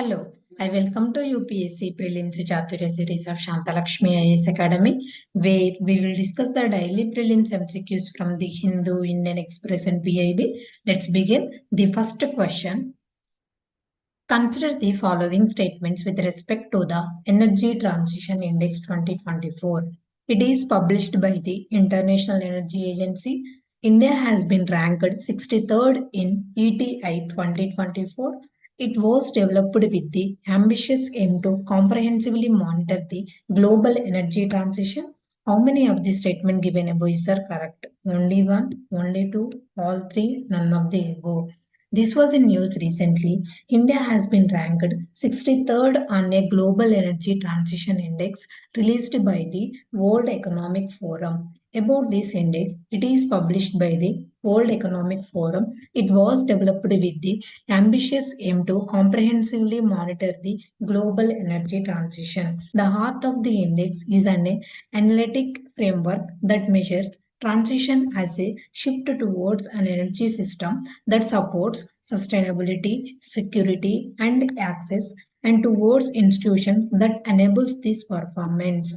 Hello, I welcome to UPSC Prelims Chaturya series of Shantha Lakshmi IAS Academy, where we will discuss the daily prelims MCQs from the Hindu, Indian Express and PIB. Let's begin. The first question. Consider the following statements with respect to the Energy Transition Index 2024. It is published by the International Energy Agency. India has been ranked 63rd in ETI 2024. It was developed with the ambitious aim to comprehensively monitor the global energy transition. How many of the statements given above are correct? Only one, only two, all three, none of the above. This was in news recently. India has been ranked 63rd on a Global Energy Transition Index released by the World Economic Forum. About this index, it is published by the World Economic Forum. It was developed with the ambitious aim to comprehensively monitor the global energy transition. The heart of the index is an analytic framework that measures transition as a shift towards an energy system that supports sustainability, security, and access, and towards institutions that enables this performance.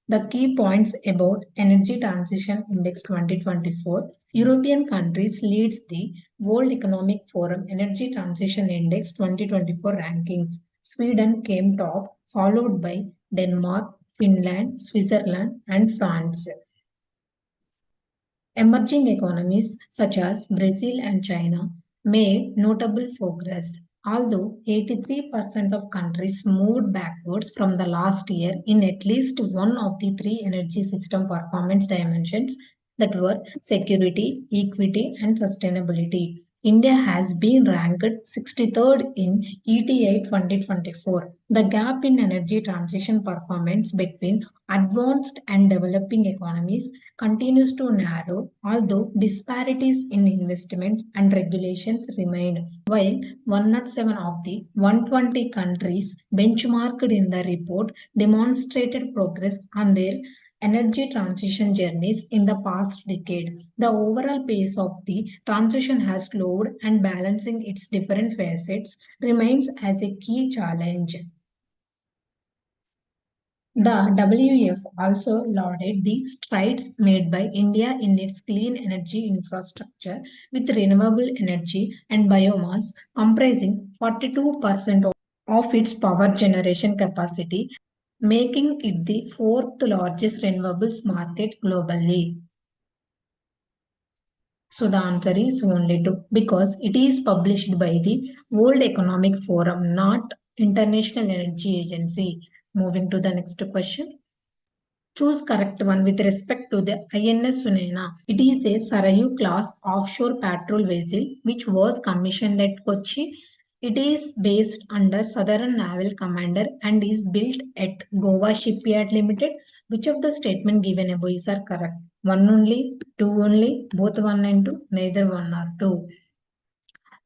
The key points about Energy Transition Index 2024. European countries leads the World Economic Forum Energy Transition Index 2024 rankings. Sweden came top, followed by Denmark, Finland, Switzerland, and France. Emerging economies such as Brazil and China made notable progress, although 83% of countries moved backwards from the last year in at least one of the three energy system performance dimensions that were security, equity, and sustainability. India has been ranked 63rd in ETI 2024. The gap in energy transition performance between advanced and developing economies continues to narrow, although disparities in investments and regulations remain. While 107 of the 120 countries benchmarked in the report demonstrated progress on their energy transition journeys in the past decade, the overall pace of the transition has slowed, and balancing its different facets remains as a key challenge. The WEF also lauded the strides made by India in its clean energy infrastructure, with renewable energy and biomass comprising 42% of its power generation capacity, making it the fourth largest renewables market globally. So the answer is only 2, because it is published by the World Economic Forum, not International Energy Agency. Moving to the next question. Choose correct one with respect to the INS Sunena. It is a Sarayu class offshore patrol vessel which was commissioned at Kochi. It is based under Southern Naval Commander and is built at Goa Shipyard Limited. Which of the statement given above are correct? One only, two only, both one and two, neither one or two.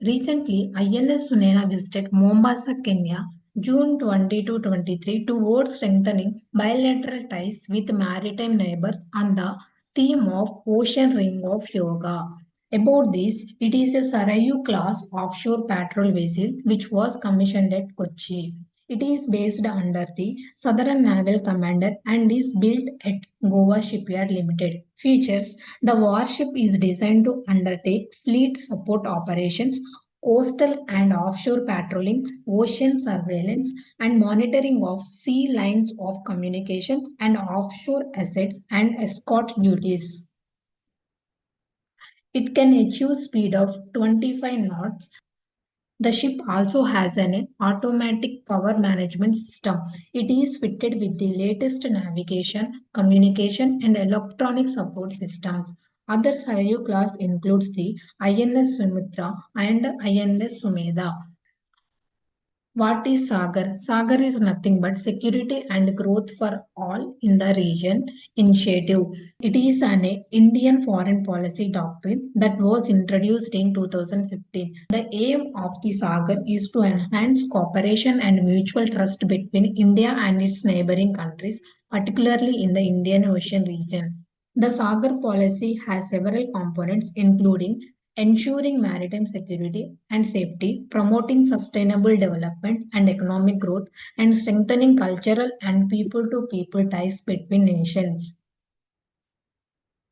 Recently, INS Sunena visited Mombasa, Kenya, June 22-23 towards strengthening bilateral ties with maritime neighbors on the theme of Ocean Ring of Yoga. About this, it is a Sarayu class offshore patrol vessel which was commissioned at Kochi. It is based under the Southern Naval Commander and is built at Goa Shipyard Limited. Features: the warship is designed to undertake fleet support operations, coastal and offshore patrolling, ocean surveillance, and monitoring of sea lines of communications and offshore assets and escort duties. It can achieve speed of 25 knots. The ship also has an automatic power management system. It is fitted with the latest navigation, communication, and electronic support systems. Other Sarayu class includes the INS Sumitra and INS Sumedha. What is Sagar? Sagar is nothing but security and growth for all in the region initiative. It is an Indian foreign policy doctrine that was introduced in 2015. The aim of the Sagar is to enhance cooperation and mutual trust between India and its neighboring countries, particularly in the Indian Ocean region. The Sagar policy has several components, including ensuring maritime security and safety, promoting sustainable development and economic growth, and strengthening cultural and people-to-people ties between nations.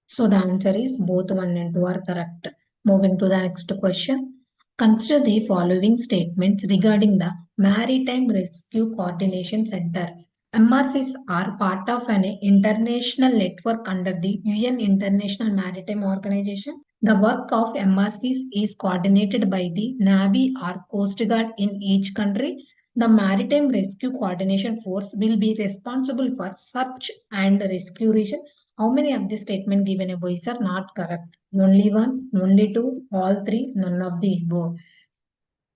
So the answer is both 1 and 2 are correct. Moving to the next question. Consider the following statements regarding the Maritime Rescue Coordination Center. MRCs are part of an international network under the UN International Maritime Organization. The work of MRCs is coordinated by the Navy or Coast Guard in each country. The Maritime Rescue Coordination Force will be responsible for search and rescue. How many of the statement given above are not correct? Only one, only two, all three, none of the above.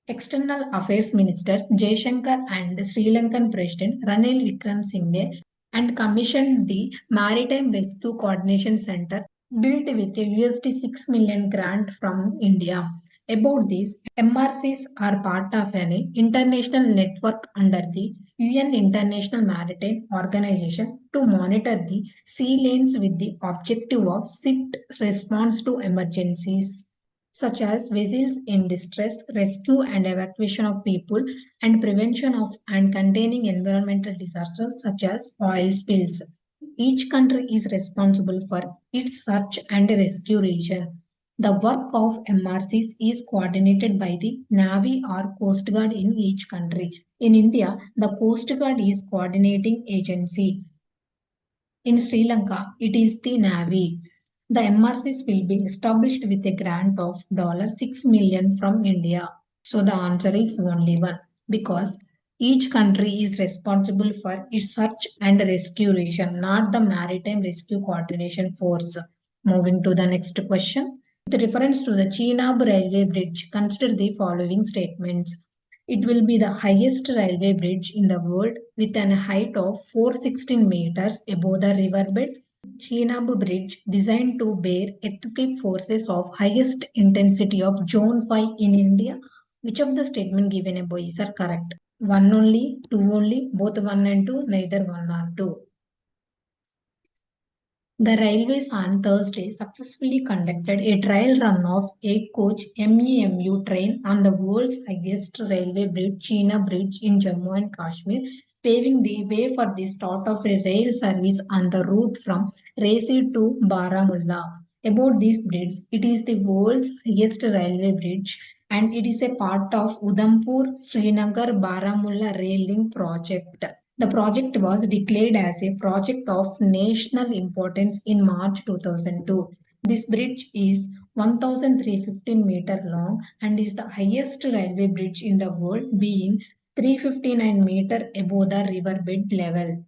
External Affairs Ministers Jaishankar and Sri Lankan President Ranil Wickremesinghe and commissioned the Maritime Rescue Coordination Center built with a $6 million grant from India. About this, MRCs are part of an international network under the UN International Maritime Organization to monitor the sea lanes with the objective of swift response to emergencies such as vessels in distress, rescue and evacuation of people, and prevention of and containing environmental disasters such as oil spills. Each country is responsible for its search and rescue region. The work of MRCs is coordinated by the Navy or Coast Guard in each country. In India, the Coast Guard is coordinating agency. In Sri Lanka, it is the Navy. The MRCs will be established with a grant of $6 million from India. So the answer is only one because each country is responsible for its search and rescue region, not the Maritime Rescue Coordination Force. Moving to the next question. With reference to the Chenab Railway Bridge, consider the following statements. It will be the highest railway bridge in the world with an height of 416 meters above the riverbed. Chenab Bridge, designed to bear earthquake forces of highest intensity of Zone 5 in India. Which of the statement given above is correct? One only, two only, both 1 and 2, neither 1 or 2. The Railways on Thursday successfully conducted a trial run of 8-coach MEMU train on the world's highest railway bridge, Chenab Bridge in Jammu and Kashmir, paving the way for the start of a rail service on the route from Resi to Baramulla. About this bridge, it is the world's highest railway bridge and it is a part of Udhampur Srinagar Baramulla rail link project. The project was declared as a project of national importance in March 2002. This bridge is 1,315 meter long and is the highest railway bridge in the world, being 359 meter above the riverbed level.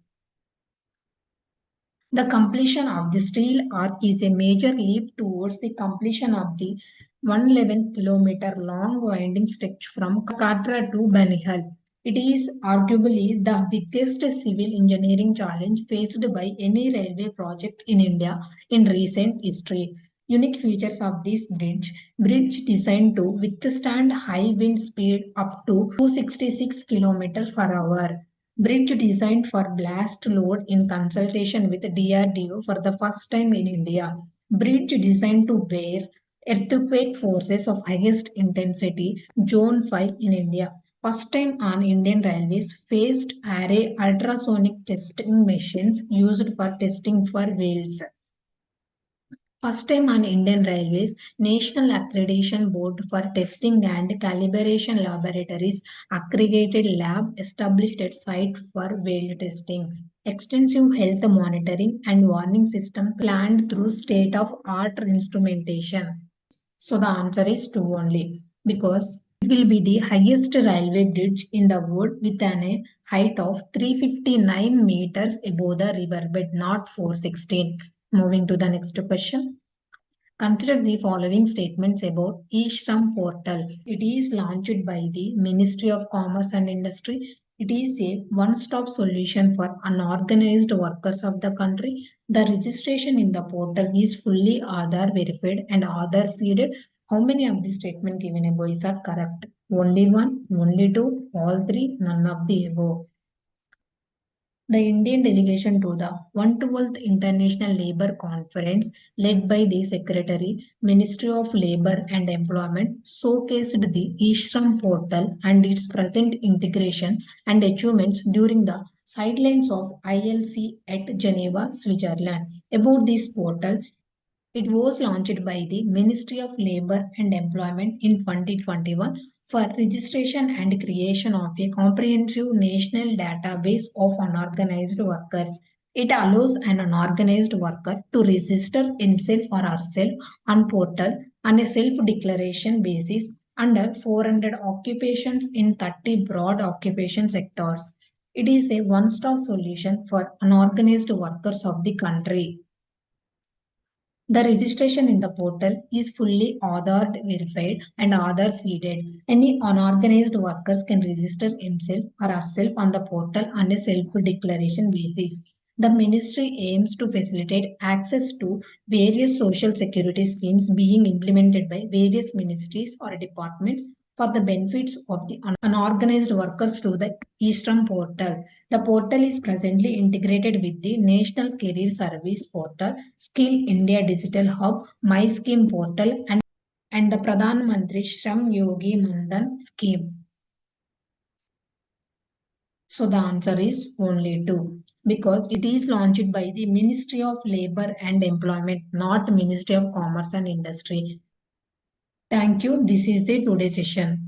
The completion of the steel arch is a major leap towards the completion of the 111-kilometer long winding stretch from Katra to Banihal. It is arguably the biggest civil engineering challenge faced by any railway project in India in recent history. Unique features of this bridge designed to withstand high wind speed up to 266 km per hour. Bridge designed for blast load in consultation with DRDO for the first time in India. Bridge designed to bear earthquake forces of highest intensity, Zone 5 in India. First time on Indian Railways phased array ultrasonic testing machines used for testing for whales. First time on Indian Railways, National Accreditation Board for Testing and Calibration Laboratories Aggregated Lab established at site for whale testing. Extensive health monitoring and warning system planned through state-of-art instrumentation. So the answer is 2 only because it will be the highest railway bridge in the world with a height of 359 meters above the riverbed, not 416. Moving to the next question. Consider the following statements about eShram portal. It is launched by the Ministry of Commerce and Industry. It is a one-stop solution for unorganized workers of the country. The registration in the portal is fully Aadhaar verified and Aadhaar seeded. How many of the statements given above are correct? Only one, only two, all three, none of the above. The Indian delegation to the 112th International Labour Conference, led by the Secretary, Ministry of Labour and Employment, showcased the e-Shram portal and its present integration and achievements during the sidelines of ILC at Geneva, Switzerland. About this portal, it was launched by the Ministry of Labour and Employment in 2021 for registration and creation of a comprehensive national database of unorganized workers. It allows an unorganized worker to register himself or herself on portal on a self-declaration basis under 400 occupations in 30 broad occupation sectors. It is a one-stop solution for unorganized workers of the country. The registration in the portal is fully Aadhaar verified and Aadhaar seeded. Any unorganized workers can register himself or herself on the portal on a self-declaration basis. The ministry aims to facilitate access to various social security schemes being implemented by various ministries or departments for the benefits of the unorganized workers through the e-Shram portal. The portal is presently integrated with the National Career Service portal, Skill India Digital Hub, My Scheme portal, and the Pradhan Mantri Shram Yogi Mandan scheme. So the answer is only 2, because it is launched by the Ministry of Labour and Employment, not Ministry of Commerce and Industry. Thank you. This is the today's session.